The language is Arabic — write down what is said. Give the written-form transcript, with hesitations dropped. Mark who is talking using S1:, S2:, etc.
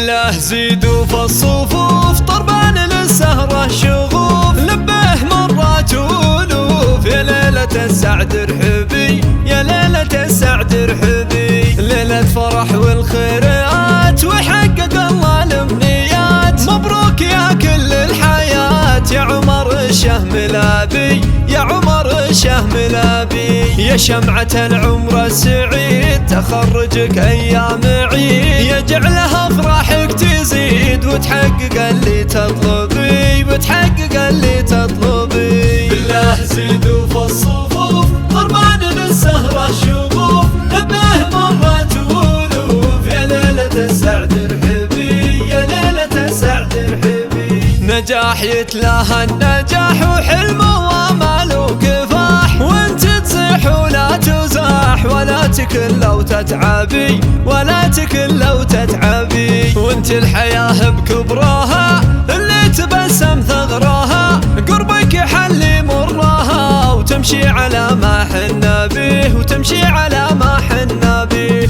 S1: بالله زيدوا في الصفوف طربان للسهرة شغوف لبه مرات ألوف يا ليلة السعد ارحبي يا ليلة السعد ارحبي ليلة فرح والخيرات وحقق الله الأمنيات مبروك يا كل الحياة يا عمر الشهم لابي يا عمر الشهم لابي يا شمعة العمر السعيد تخرجك أيام عيد يجعلها أفراحك تزيد وتحقق اللي تطلبي وتحقق اللي تطلبي بالله زيدوا في الصفوف طربان للسهرة شغوف لبه مرات ألوف يا ليلة السعد ارحبي يا ليلة السعد ارحبي نجاح يتلاها النجاح وحلمه وامال وكفاح وانت تصيح ولا تزاح ولا تكل لو تتعبي ولا تكل لو تتعبي وانت الحياة بكبرها اللي تبسم ثغرها قربك يحلي مرها وتمشي على ما حنا به وتمشي على ما حنا به